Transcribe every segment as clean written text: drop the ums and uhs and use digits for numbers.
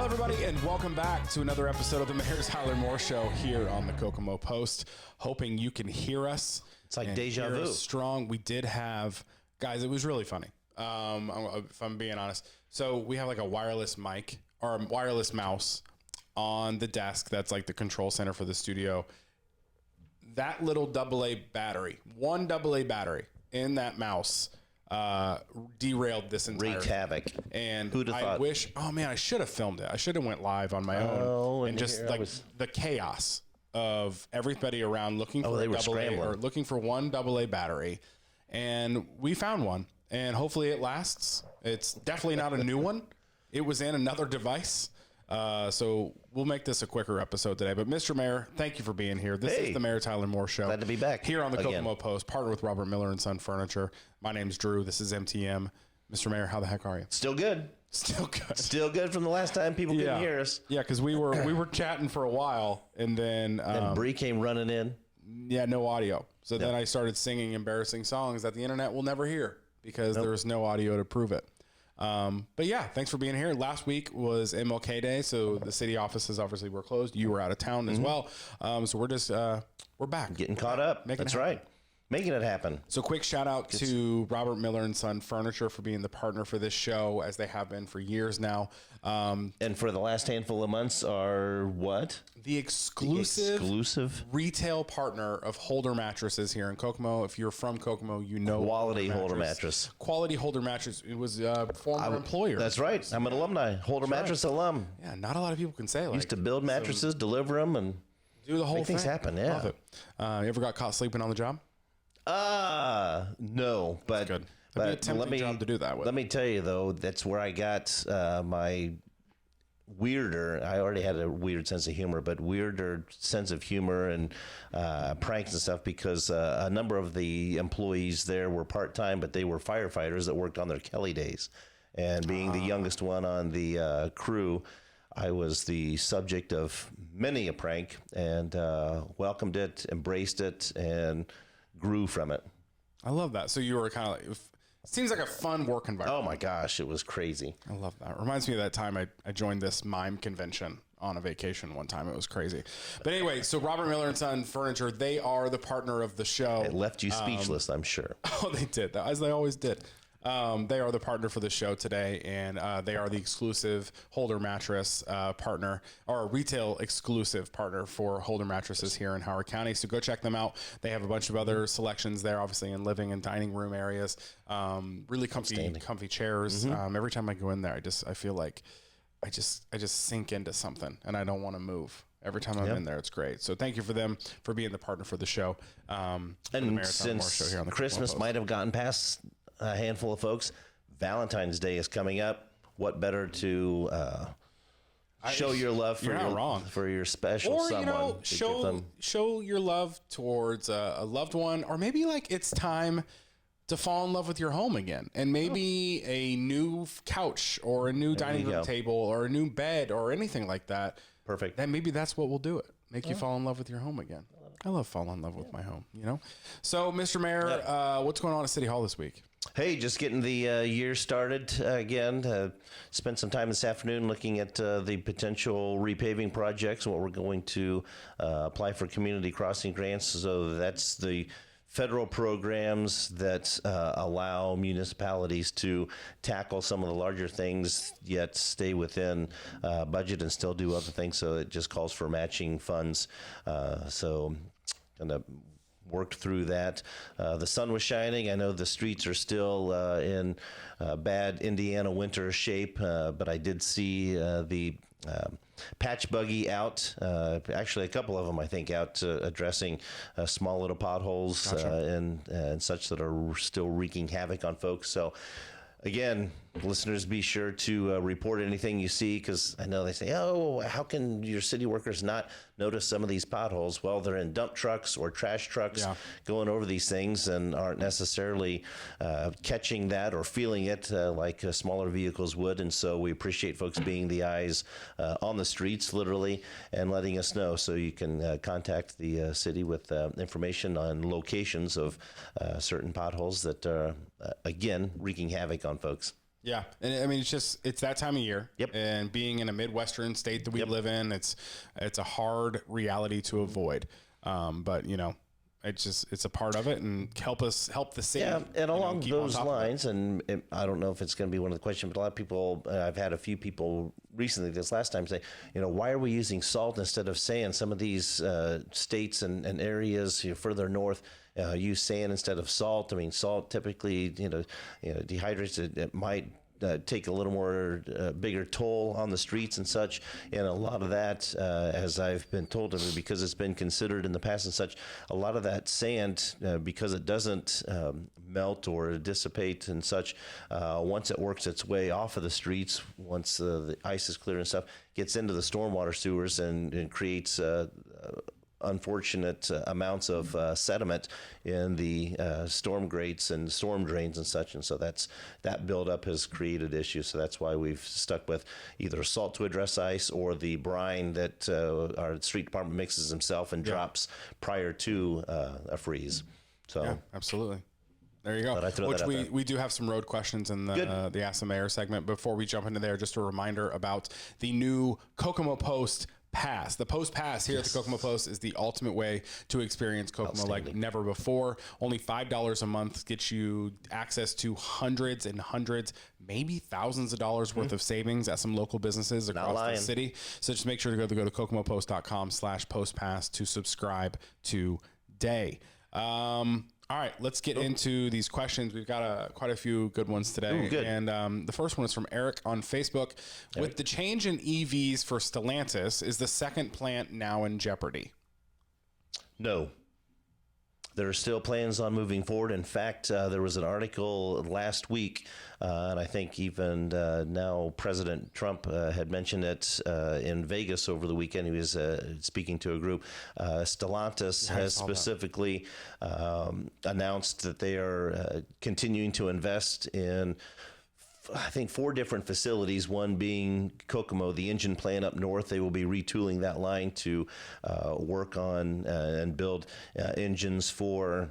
Hello, everybody, and welcome back to another episode of the Mayor's Tyler Moore Show here on the Kokomo Post. Hoping you can hear us. It's like deja vu. Strong. We did have, guys, it was really funny. If I'm being honest. So we have like a wireless mic or a wireless mouse on the desk. That's like the control center for the studio. That little AA battery, one AA battery in that mouse, derailed this entire wreaked havoc. And who'd have thought? Wish, oh man, I should have filmed it. I should have went live on my own and just like the chaos of everybody around looking for a AA or looking for one AA battery. And we found one, and hopefully it lasts. It's definitely not a new one. It was in another device. So we'll make this a quicker episode today. But Mr. Mayor, thank you for being here. This is the Mayor Tyler Moore Show. Glad to be back here on the Kokomo Post, partnered with Robert Miller and Son Furniture. My name's Drew. This is MTM. Mr. Mayor, how the heck are you? Still good. Still good. Still good from the last time people couldn't hear us. Yeah, because we were chatting for a while, and then Bree came running in. Yeah, no audio. So then I started singing embarrassing songs that the internet will never hear because there's no audio to prove it. But yeah, thanks for being here. Last week was MLK Day, so the city offices obviously were closed. You were out of town as well. So we're just we're back. Getting caught up. That's right. Making it happen. So quick shout out to Robert Miller and Son Furniture for being the partner for this show, as they have been for years now. And for the last handful of months are what? The exclusive retail partner of Holder Mattresses here in Kokomo. If you're from Kokomo, you know Quality Holder Mattress. Quality Holder Mattress. It was a former employer. That's right. I'm an alumni. Holder Mattress alum. Yeah, not a lot of people can say like. Used to build mattresses, deliver them, and do the whole make things happen. Yeah. Love it. You ever got caught sleeping on the job? No, but good. That'd be a tempting job to do that with. Let me tell you though, that's where I got my weirder. I already had a weird sense of humor, but weirder sense of humor and pranks and stuff, because a number of the employees there were part-time, but they were firefighters that worked on their Kelly days. And being the youngest one on the crew, I was the subject of many a prank, and welcomed it, embraced it, and grew from it. I love that. So you were kind of like, it seems like a fun work environment. Oh my gosh, it was crazy. I love that. It reminds me of that time I joined this mime convention on a vacation one time. It was crazy. But anyway, so Robert Miller and Son Furniture, they are the partner of the show. It left you speechless, I'm sure. Oh, they did, as they always did. They are the partner for the show today, and they are the exclusive Holder Mattress partner, or retail exclusive partner for Holder Mattresses here in Howard County. So go check them out. They have a bunch of other selections there, obviously in living and dining room areas. Really comfy chairs. Every time I go in there, I feel like I just sink into something, and I don't want to move. Every time I'm in there, it's great. So thank you for them for being the partner for the show. And since show here on the Christmas might have gotten past a handful of folks, Valentine's Day is coming up. What better to show your love for your special someone? Show your love towards a loved one, or maybe like it's time to fall in love with your home again, and maybe a new couch or a new dining room table or a new bed or anything like that. Perfect. Then maybe that's what will do it. Make you fall in love with your home again. I love falling in love with my home, So, Mr. Mayor, what's going on at City Hall this week? Hey, just getting the year started again. Spent some time this afternoon looking at the potential repaving projects and what we're going to apply for community crossing grants. So that's the federal programs that allow municipalities to tackle some of the larger things, yet stay within budget and still do other things. So it just calls for matching funds. So kind of worked through that. The sun was shining. I know the streets are still in bad Indiana winter shape, but I did see the patch buggy out. Actually, a couple of them, I think, out addressing small little potholes and such that are still wreaking havoc on folks. So, again, listeners, be sure to report anything you see, because I know they say, oh, how can your city workers not notice some of these potholes? Well, they're in dump trucks or trash trucks going over these things and aren't necessarily catching that or feeling it like smaller vehicles would. And so we appreciate folks being the eyes on the streets, literally, and letting us know, so you can contact the city with information on locations of certain potholes that are, again, wreaking havoc on folks. Yeah, and I mean it's that time of year. Yep. And being in a Midwestern state that we Yep. live in, it's a hard reality to avoid. But it's a part of it, and help the city. Yeah, and along keep on those top of it. lines, I don't know if it's going to be one of the questions, but a lot of people, I've had a few people recently this last time say, why are we using salt instead of sand? Some of these states and areas further north use sand instead of salt. I mean, salt typically, dehydrates it. It might take a little more bigger toll on the streets and such, and a lot of that, as I've been told, because it's been considered in the past and such, a lot of that sand, because it doesn't melt or dissipate and such, once it works its way off of the streets, once the ice is clear and stuff, gets into the stormwater sewers and creates unfortunate amounts of sediment in the storm grates and storm drains and such, and so that buildup has created issues. So that's why we've stuck with either salt to address ice or the brine that our street department mixes himself and drops prior to a freeze. So Yeah, absolutely. There you go. But I throw Which that out there. we do have some road questions in the Ask the Mayor segment. Before we jump into there, just a reminder about the new Kokomo Post Pass. The Post Pass here at the Kokomo Post is the ultimate way to experience Kokomo like never before. Only $5 a month gets you access to hundreds and hundreds, maybe thousands of dollars worth of savings at some local businesses across the city. So just make sure to go to kokomopost.com/postpass to subscribe today. All right, let's get into these questions. We've got quite a few good ones today. Ooh, good. And the first one is from Eric on Facebook. With the change in EVs for Stellantis, is the second plant now in jeopardy? No. There are still plans on moving forward. In fact, there was an article last week, and I think even now President Trump had mentioned it in Vegas over the weekend. He was speaking to a group. Stellantis has specifically announced that they are continuing to invest in, I think, 4 different facilities, one being Kokomo, the engine plant up north. They will be retooling that line to work on and build engines for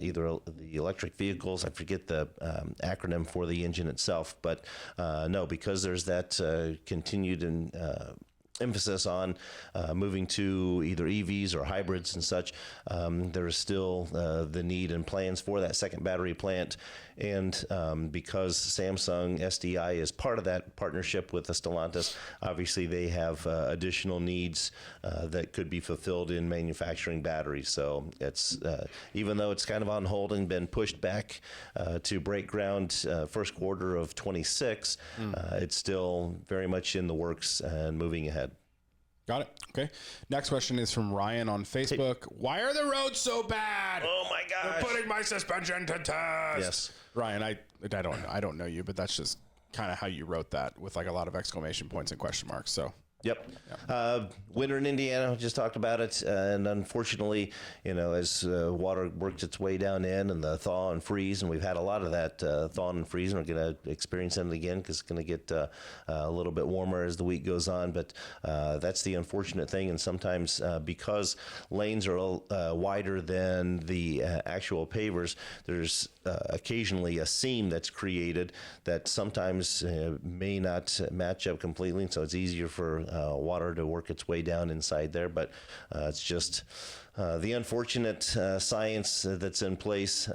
either the electric vehicles. I forget the acronym for the engine itself, but no, because there's that continued emphasis on moving to either EVs or hybrids and such, there is still the need and plans for that second battery plant. And because Samsung SDI is part of that partnership with the Stellantis, obviously they have additional needs that could be fulfilled in manufacturing batteries. So it's even though it's kind of on hold and been pushed back to break ground first quarter of 26, it's still very much in the works and moving ahead. Got it. Okay. Next question is from Ryan on Facebook. Why are the roads so bad? Oh my gosh. They're putting my suspension to test. Yes. Ryan, I don't know you, but that's just kind of how you wrote that with like a lot of exclamation points and question marks. So Yep. Winter in Indiana, we just talked about it. And unfortunately, as water works its way down in and the thaw and freeze, and we've had a lot of that thaw and freeze, and we're going to experience it again because it's going to get a little bit warmer as the week goes on. But that's the unfortunate thing. And sometimes because lanes are wider than the actual pavers, there's occasionally a seam that's created that sometimes may not match up completely. And so it's easier for water to work its way down inside there, but it's just the unfortunate science that's in place.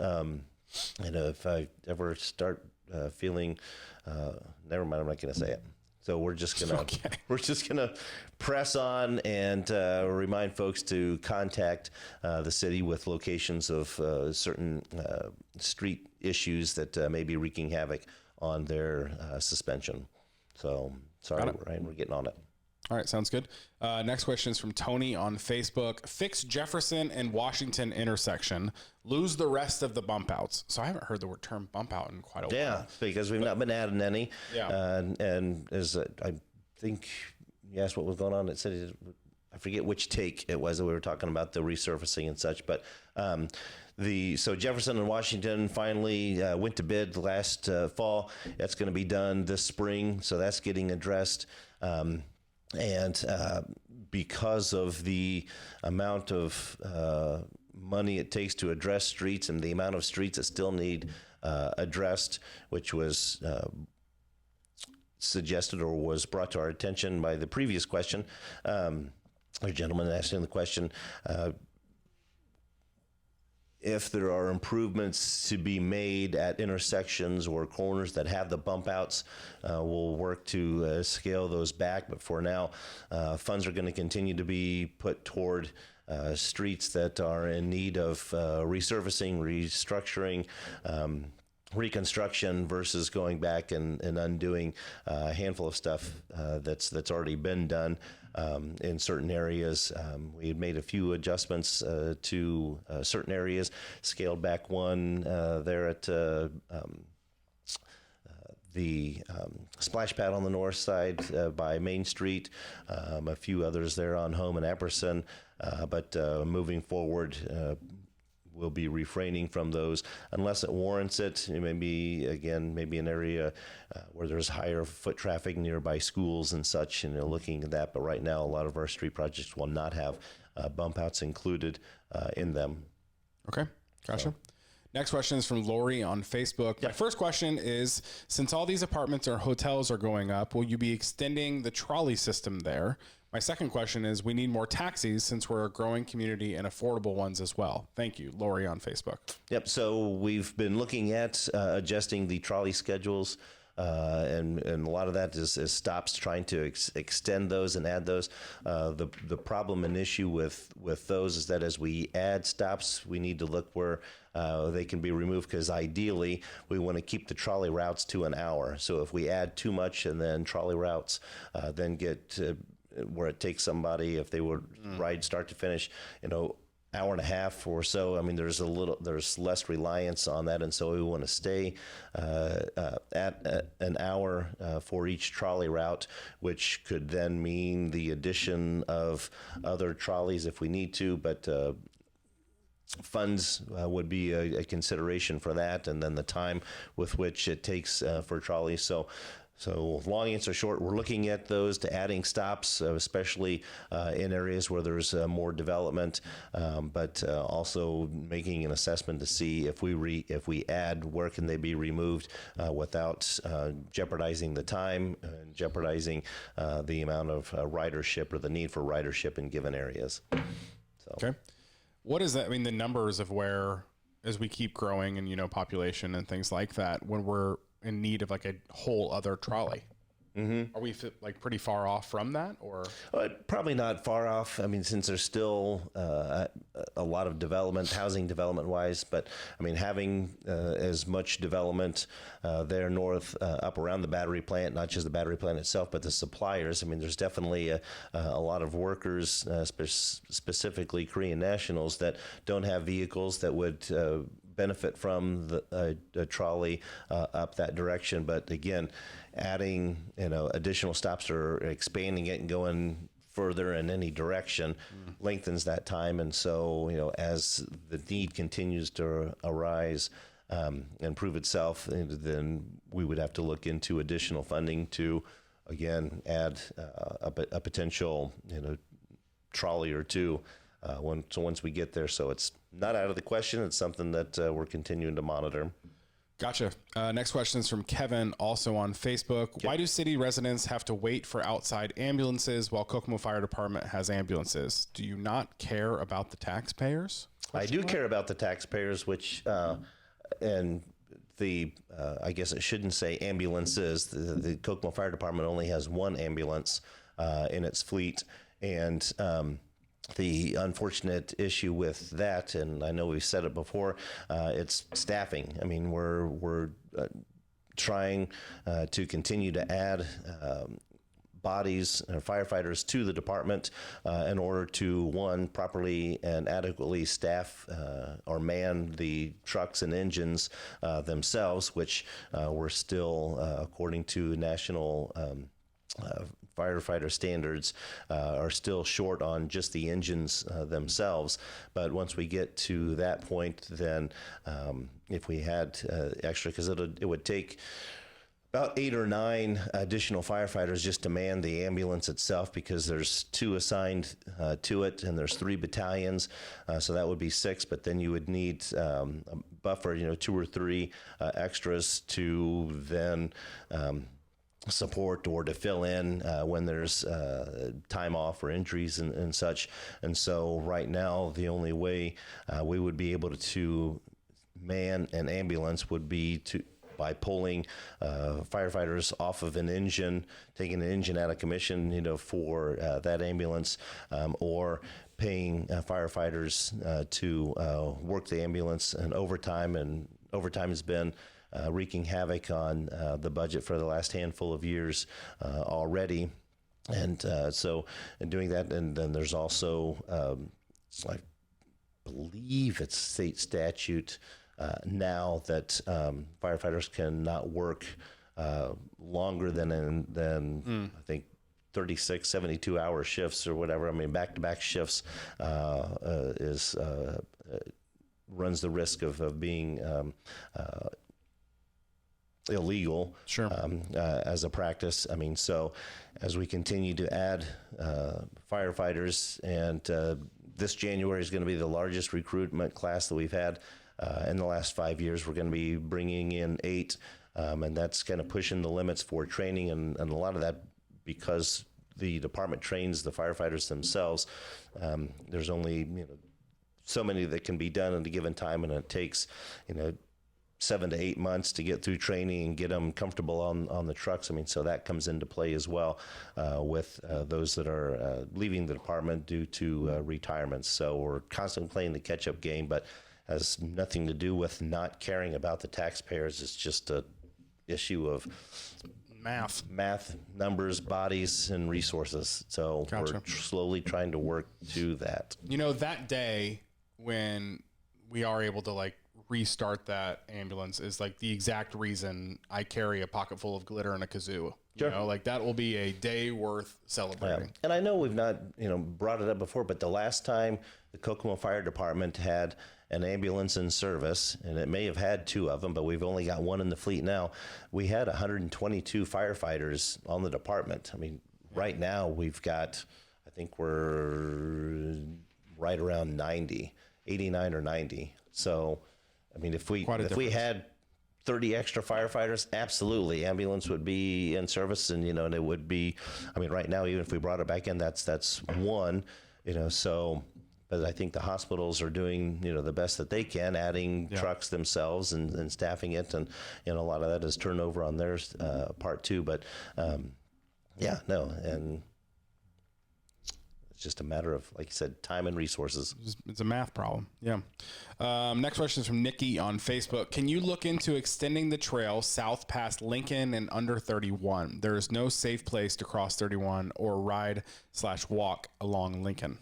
If I ever start feeling, never mind, I'm not going to say it. So we're just gonna press on and remind folks to contact the city with locations of certain street issues that may be wreaking havoc on their suspension. So sorry, Ryan, we're getting on it. All right, sounds good. Next question is from Tony on Facebook. Fix Jefferson and Washington intersection. Lose the rest of the bump outs. So I haven't heard the term bump out in quite a while. Yeah, because we've not been adding any. Yeah. And as I think you asked what was going on, it said, I forget which take it was that we were talking about the resurfacing and such, but so Jefferson and Washington finally went to bid last fall. That's going to be done this spring, so that's getting addressed. And because of the amount of money it takes to address streets and the amount of streets that still need addressed, which was suggested or was brought to our attention by the previous question, or gentleman asking the question, if there are improvements to be made at intersections or corners that have the bump outs, we'll work to scale those back. But for now, funds are going to continue to be put toward streets that are in need of resurfacing, restructuring, reconstruction versus going back and undoing a handful of stuff that's already been done. In certain areas, we had made a few adjustments to certain areas, scaled back one there at the splash pad on the north side by Main Street, a few others there on Home and Epperson, but moving forward, we'll be refraining from those unless it warrants it. It may be, again, maybe an area where there's higher foot traffic nearby schools and such, and looking at that. But right now, a lot of our street projects will not have bump outs included in them. Okay, gotcha. So. Next question is from Lori on Facebook. My first question is, since all these apartments or hotels are going up, will you be extending the trolley system there? My second question is, we need more taxis since we're a growing community and affordable ones as well. Thank you, Lori on Facebook. Yep, so we've been looking at adjusting the trolley schedules. And a lot of that is stops, trying to extend those and add those. The problem and issue with those is that as we add stops, we need to look where they can be removed, because ideally we want to keep the trolley routes to an hour. So if we add too much and then trolley routes then get where it takes somebody, if they would ride start to finish, hour and a half or so. I mean, there's less reliance on that, and so we want to stay at an hour for each trolley route, which could then mean the addition of other trolleys if we need to, but funds would be a consideration for that, and then the time with which it takes for trolleys. So long answer short, we're looking at those to adding stops, especially in areas where there's more development, but also making an assessment to see if we add, where can they be removed without jeopardizing the time and jeopardizing the amount of ridership or the need for ridership in given areas. So. Okay. What is that? I mean, the numbers of where, as we keep growing and, population and things like that, when we're in need of like a whole other trolley. Mm-hmm. Are we like pretty far off from that, or? Probably not far off. I mean, since there's still a lot of development, housing development wise, but I mean, having as much development there north, up around the battery plant, not just the battery plant itself, but the suppliers. I mean, there's definitely a lot of workers, specifically Korean nationals, that don't have vehicles that would benefit from the trolley up that direction. But again, adding additional stops or expanding it and going further in any direction lengthens that time. And so as the need continues to arise and prove itself, then we would have to look into additional funding to again add a potential trolley or two once we get there. So it's not out of the question. It's something that we're continuing to monitor. Gotcha. Next question is from Kevin, also on Facebook. Yep. Why do city residents have to wait for outside ambulances while Kokomo Fire Department has ambulances? Do you not care about the taxpayers? I do care about the taxpayers, which, and the, I guess it shouldn't say ambulances. The Kokomo Fire Department only has one ambulance in its fleet. And the unfortunate issue with that, and I know we've said it before, it's staffing. I mean, we're trying to continue to add bodies, firefighters to the department in order to, one, properly and adequately staff or man the trucks and engines themselves, which we're still, according to national firefighter standards, are still short on just the engines themselves. But once we get to that point, then if we had extra, because it would take about 8 or 9 additional firefighters just to man the ambulance itself, because there's 2 assigned to it, and there's 3 battalions, so that would be 6. But then you would need a buffer, 2 or 3 extras to then support or to fill in when there's time off or injuries and such. And so right now, the only way we would be able to man an ambulance would be by pulling firefighters off of an engine, taking an engine out of commission, for that ambulance, or paying firefighters to work the ambulance and overtime. And overtime has been wreaking havoc on the budget for the last handful of years already. And so in doing that, and then there's also, I believe it's state statute now that firefighters cannot work longer than I think 36, 72-hour shifts or whatever. I mean, back-to-back shifts runs the risk of being illegal. Sure. As a practice. I mean, so as we continue to add firefighters, and this January is going to be the largest recruitment class that we've had in the last 5 years. We're going to be bringing in 8, and that's kind of pushing the limits for training, and a lot of that because the department trains the firefighters themselves. There's only so many that can be done in a given time, and it takes 7 to 8 months to get through training and get them comfortable on the trucks. I mean, so that comes into play as well with those that are leaving the department due to retirements. So we're constantly playing the catch-up game, but has nothing to do with not caring about the taxpayers. It's just a issue of math, numbers, bodies, and resources. So Gotcha. We're slowly trying to work to that. That day when we are able to restart that ambulance is the exact reason I carry a pocket full of glitter and a kazoo. Sure. That will be a day worth celebrating. Yeah. And I know we've not, brought it up before, but the last time the Kokomo Fire Department had an ambulance in service, and it may have had 2 of them, but we've only got 1 in the fleet now. We had 122 firefighters on the department. I mean, right now we've got, I think we're right around 90, 89 or 90. So, I mean, if we had 30 extra firefighters, absolutely, ambulance would be in service, and and it would be. I mean, right now, even if we brought it back in, that's 1, So, but I think the hospitals are doing the best that they can, adding trucks themselves and staffing it, and a lot of that is turnover on their part too. But and it's just a matter of, like you said, time and resources. It's a math problem. Yeah. Next question is from Nikki on Facebook. Can you look into extending the trail south past Lincoln and under 31? There is no safe place to cross 31 or ride/walk along Lincoln.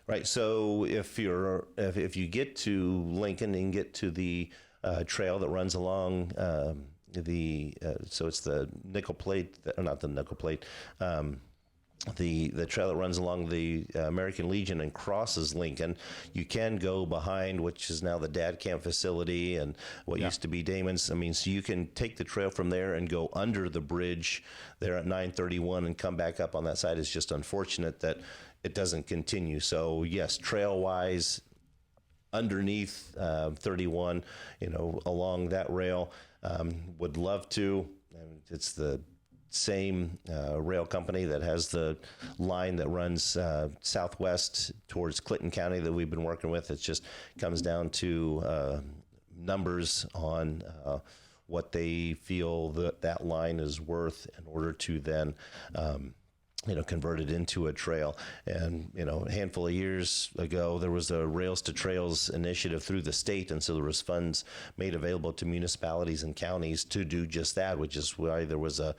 Right. So if you get to Lincoln and get to the trail that runs along so it's the nickel plate, not the nickel plate. The trail that runs along the American Legion and crosses Lincoln, you can go behind, which is now the Dad Camp facility and what used to be Damon's. I mean, so you can take the trail from there and go under the bridge there at 931 and come back up on that side. It's just unfortunate that it doesn't continue. So yes, trail-wise, underneath 31, along that rail, would love to. It's the same rail company that has the line that runs southwest towards Clinton County that we've been working with. It just comes down to numbers on what they feel that line is worth in order to then convert it into a trail. And, a handful of years ago, there was a Rails to Trails initiative through the state. And so there was funds made available to municipalities and counties to do just that, which is why there was an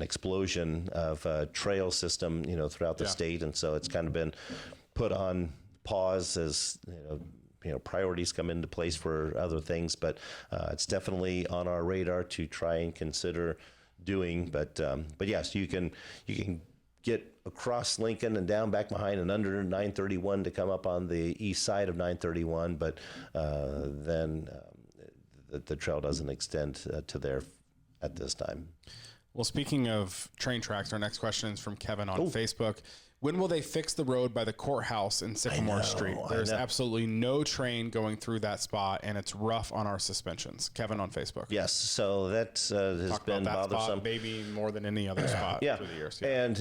explosion of a trail system, throughout the state. And so it's kind of been put on pause as, priorities come into place for other things. But it's definitely on our radar to try and consider doing, but yes, you can get across Lincoln and down back behind and under 931 to come up on the east side of 931, but then the trail doesn't extend to there at this time. Well, speaking of train tracks, our next question is from Kevin on Facebook. When will they fix the road by the courthouse in Sycamore Street? There's absolutely no train going through that spot, and it's rough on our suspensions. Kevin on Facebook. Yes, so that has been That bothersome. spot maybe more than any other spot through the years. And,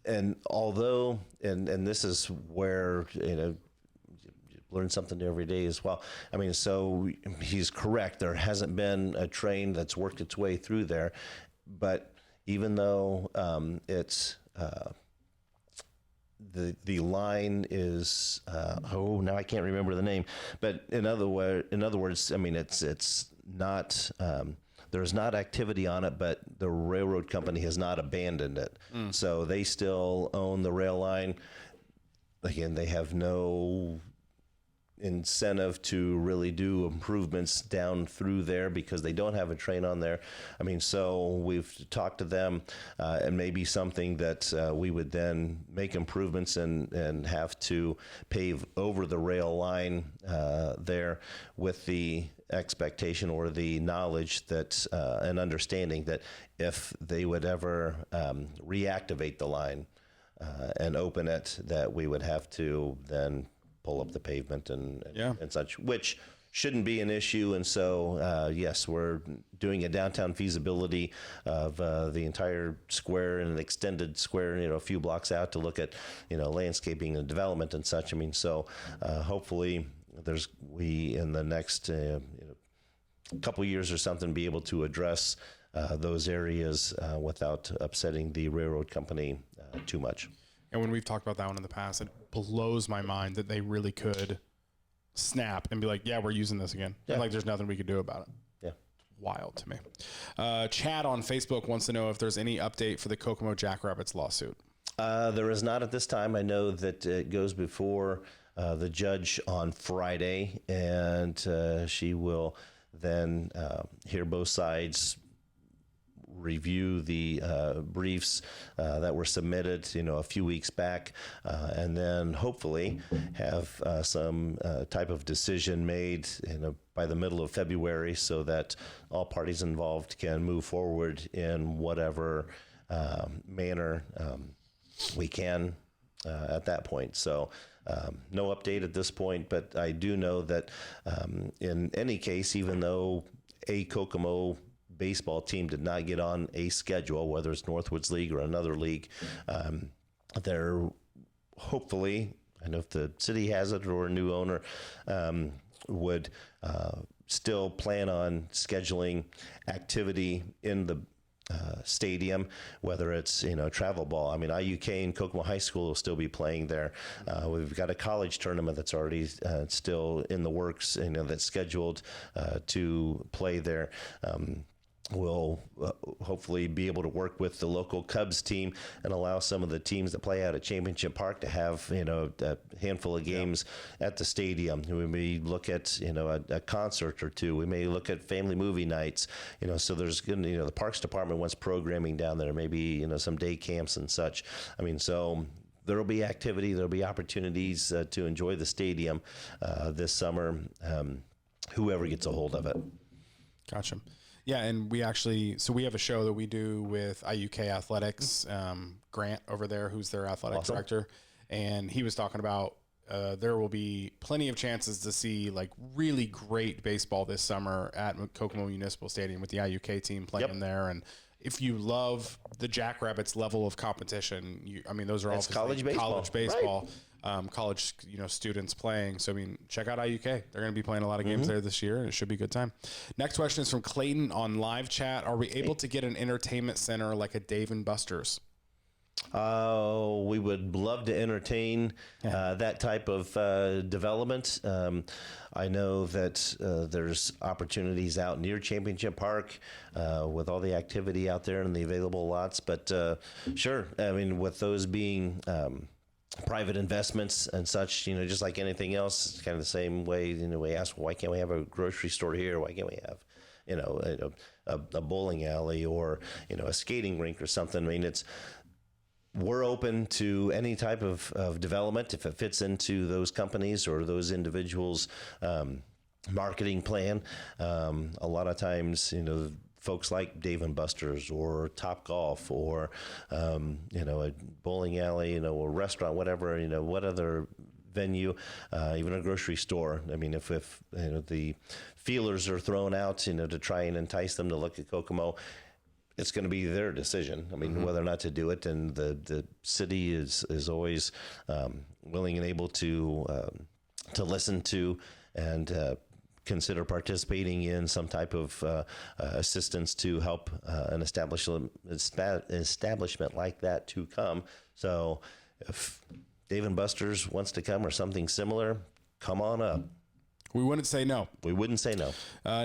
and although, and this is where, you learn something every day as well. I mean, so he's correct. There hasn't been a train that's worked its way through there, but even though it's the line is now I can't remember the name, but in other words, I mean it's not there's not activity on it, but the railroad company has not abandoned it. So they still own the rail line. Again, they have no incentive to really do improvements down through there because they don't have a train on there. I mean, so we've talked to them, and maybe something that we would then make improvements and have to pave over the rail line there, with the expectation or the knowledge that and understanding that if they would ever reactivate the line and open it, that we would have to then pull up the pavement and such, which shouldn't be an issue. And so, yes, we're doing a downtown feasibility of the entire square and an extended square, a few blocks out to look at, landscaping and development and such. I mean, so hopefully we in the next couple years or something be able to address those areas without upsetting the railroad company too much. And when we've talked about that one in the past, it blows my mind that they really could snap and be like, yeah, we're using this again. Yeah. Like there's nothing we could do about it. Yeah. Wild to me. Chad on Facebook wants to know if there's any update for the Kokomo Jackrabbits lawsuit. There is not at this time. I know that it goes before the judge on Friday, and she will then hear both sides, review the briefs that were submitted, a few weeks back, and then hopefully have some type of decision made, by the middle of February, so that all parties involved can move forward in whatever manner we can at that point. So no update at this point, but I do know that in any case, even though a Kokomo baseball team did not get on a schedule, whether it's Northwoods League or another league, they're hopefully, I know if the city has it or a new owner would still plan on scheduling activity in the stadium, whether it's travel ball. I mean, IUK and Kokomo High School will still be playing there. We've got a college tournament that's already still in the works, that's scheduled to play there. We'll hopefully be able to work with the local Cubs team and allow some of the teams that play out at Championship Park to have a handful of games at the stadium. We may look at a concert or two. We may look at family movie nights. So there's the Parks Department wants programming down there. Maybe some day camps and such. I mean, so there'll be activity. There'll be opportunities to enjoy the stadium this summer. Whoever gets a hold of it. Gotcha. Yeah, and we have a show that we do with IUK Athletics, Grant over there, who's their athletic director, and he was talking about there will be plenty of chances to see like really great baseball this summer at Kokomo Municipal Stadium with the IUK team playing there. And if you love the Jackrabbits level of competition, those are all college baseball. Right. College students playing. So check out IUK. They're going to be playing a lot of games there this year, and it should be a good time. Next question is from Clayton on live chat. Are we able to get an entertainment center like a Dave & Buster's? We would love to entertain that type of development. I know that there's opportunities out near Championship Park with all the activity out there and the available lots. But sure, with those being private investments and such, just like anything else, it's kind of the same way. We ask, why can't we have a grocery store here? Why can't we have, a bowling alley or a skating rink or something? We're open to any type of development if it fits into those companies or those individuals' marketing plan. A lot of times, folks like Dave and Buster's or Top Golf or, a bowling alley, a restaurant, whatever, what other venue, even a grocery store. I mean, if the feelers are thrown out, to try and entice them to look at Kokomo, it's going to be their decision. I mean, whether or not to do it, and the city is always willing and able to listen to and consider participating in some type of assistance to help an establishment like that to come. So if Dave and Buster's wants to come or something similar, come on up. We wouldn't say no. We wouldn't say no.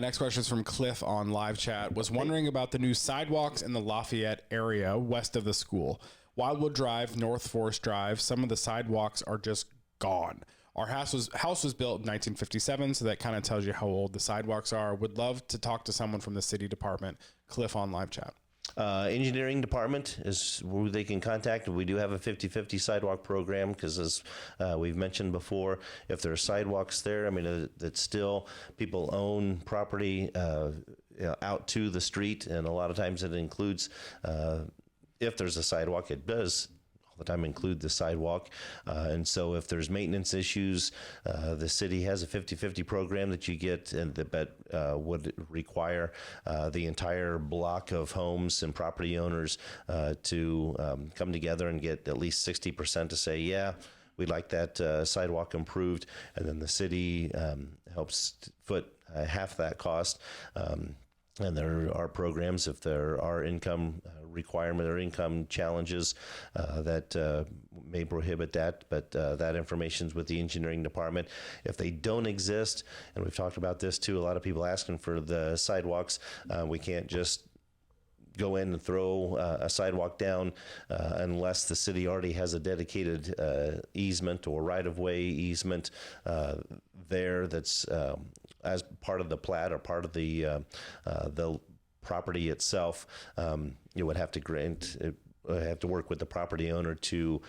Next question is from Cliff on live chat. Was wondering about the new sidewalks in the Lafayette area west of the school. Wildwood Drive, North Forest Drive, some of the sidewalks are just gone. Our house was built in 1957, so that kind of tells you how old the sidewalks are. Would love to talk to someone from the city department. Cliff on live chat. Engineering department is who they can contact. We do have a 50-50 sidewalk program because, as we've mentioned before, if there are sidewalks there, I mean, that still people own property out to the street, and a lot of times it includes, if there's a sidewalk, it does all the time include the sidewalk. And so if there's maintenance issues, the city has a 50-50 program that you get, and that would require the entire block of homes and property owners to come together and get at least 60% to say, yeah, we'd like that sidewalk improved. And then the city helps foot half that cost. And there are programs, if there are income requirement or income challenges that may prohibit that, but that information's with the engineering department. If they don't exist, and we've talked about this too, a lot of people asking for the sidewalks, we can't just go in and throw a sidewalk down unless the city already has a dedicated easement or right-of-way easement there that's as part of the plat or part of the property itself. You would have to work with the property owner to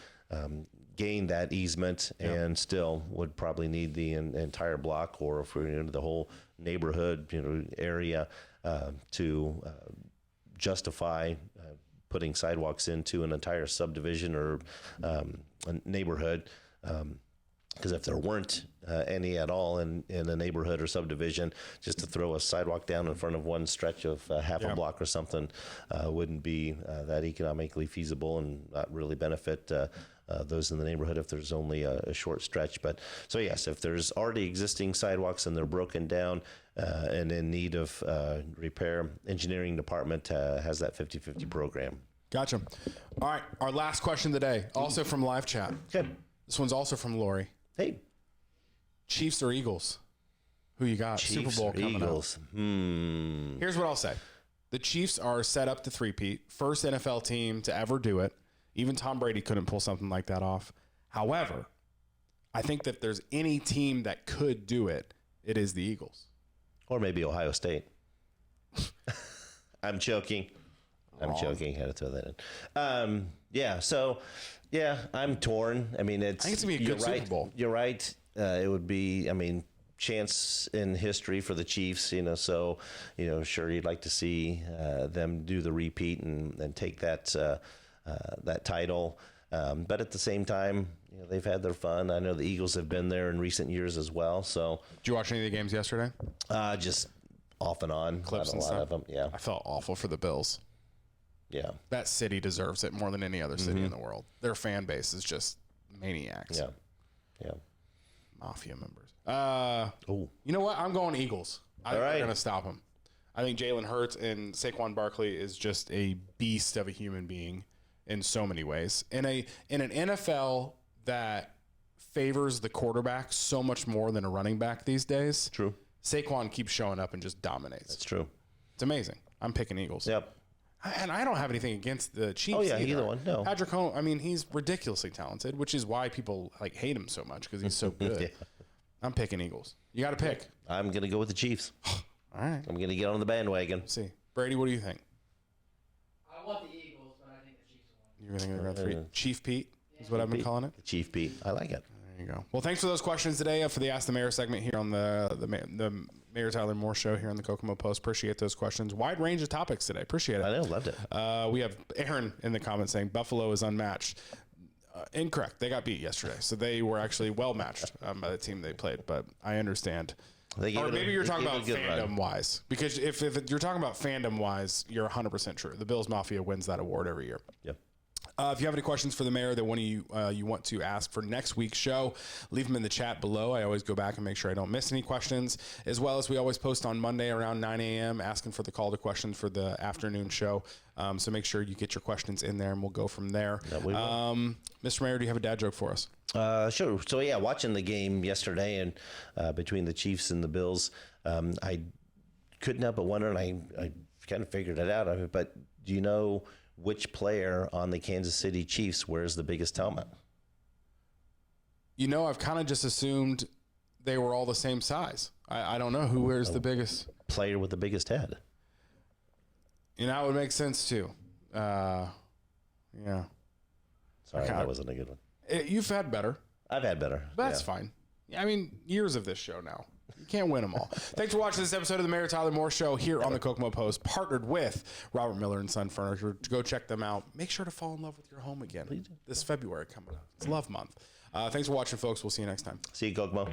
gain that easement, and still would probably need the entire block, or if we're into the whole neighborhood area to justify putting sidewalks into an entire subdivision or a neighborhood. Because if there weren't any at all in a neighborhood or subdivision, just to throw a sidewalk down in front of one stretch of half a block or something wouldn't be that economically feasible, and not really benefit those in the neighborhood if there's only a short stretch. But so yes, if there's already existing sidewalks and they're broken down and in need of repair, engineering department has that 50-50 program. Gotcha. All right, our last question today, also from live chat. Okay. This one's also from Lori. Hey. Chiefs or Eagles? Who you got? Chiefs Super Bowl coming Eagles. up. Here's what I'll say. The Chiefs are set up to three-peat. First NFL team to ever do it. Even Tom Brady couldn't pull something like that off. However, I think that if there's any team that could do it, it is the Eagles. Or maybe Ohio State. I'm joking. I'm joking. Had to throw that in. I'm torn. I mean, I think it's going to be a good Super Bowl. You're right. It would be, chance in history for the Chiefs, so, sure, you'd like to see them do the repeat and take that title. But at the same time, they've had their fun. I know the Eagles have been there in recent years as well. So, did you watch any of the games yesterday? Just off and on. Clips and stuff. A lot of them, yeah. I felt awful for the Bills. Yeah. That city deserves it more than any other city in the world. Their fan base is just maniacs. Yeah. Yeah. Mafia members. You know what? I'm going Eagles. I think they're going to stop them. I think Jalen Hurts and Saquon Barkley is just a beast of a human being in so many ways. In an NFL that favors the quarterback so much more than a running back these days. True. Saquon keeps showing up and just dominates. That's true. It's amazing. I'm picking Eagles. Yep. And I don't have anything against the Chiefs. Oh, yeah, either one. No. Patrick Mahomes, he's ridiculously talented, which is why people hate him so much, because he's so good. Yeah. I'm picking Eagles. You got to pick. I'm going to go with the Chiefs. All right. I'm going to get on the bandwagon. Let's see. Brady, what do you think? I want the Eagles, but I think the Chiefs will win. You're thinking they're going to 3? Chief Pete is what I've been calling it? Chief Pete. I like it. There you go. Well, thanks for those questions today for the Ask the Mayor segment here on the Mayor Tyler Moore Show here on the Kokomo Post. Appreciate those questions. Wide range of topics today. Appreciate it. I know, loved it. We have Aaron in the comments saying Buffalo is unmatched. Incorrect. They got beat yesterday, so they were actually well matched by the team they played. But I understand. Or maybe you're talking about fandom wise, because if you're talking about fandom wise, you're 100% true. The Bills Mafia wins that award every year. Yep. If you have any questions for the mayor that one of you want to ask for next week's show, leave them in the chat below. I always go back and make sure I don't miss any questions, as well as we always post on Monday around 9 a.m. asking for the call to questions for the afternoon show. So make sure you get your questions in there, and we'll go from there. Mr. Mayor, do you have a dad joke for us? Sure. So, yeah, watching the game yesterday and between the Chiefs and the Bills, I couldn't help but wonder, and I kind of figured it out, but do you know which player on the Kansas City Chiefs wears the biggest helmet? You know, I've kind of just assumed they were all the same size. I don't know who wears the biggest. Player with the biggest head. You know, it would make sense too. Yeah. Sorry, that wasn't a good one. You've had better. I've had better. That's fine. I mean, years of this show now. You can't win them all. Thanks for watching this episode of the Mayor Tyler Moore Show here on the Kokomo Post, partnered with Robert Miller and Son Furniture. Go check them out. Make sure to fall in love with your home again this February coming up. It's Love Month. Thanks for watching, folks. We'll see you next time. See you, Kokomo.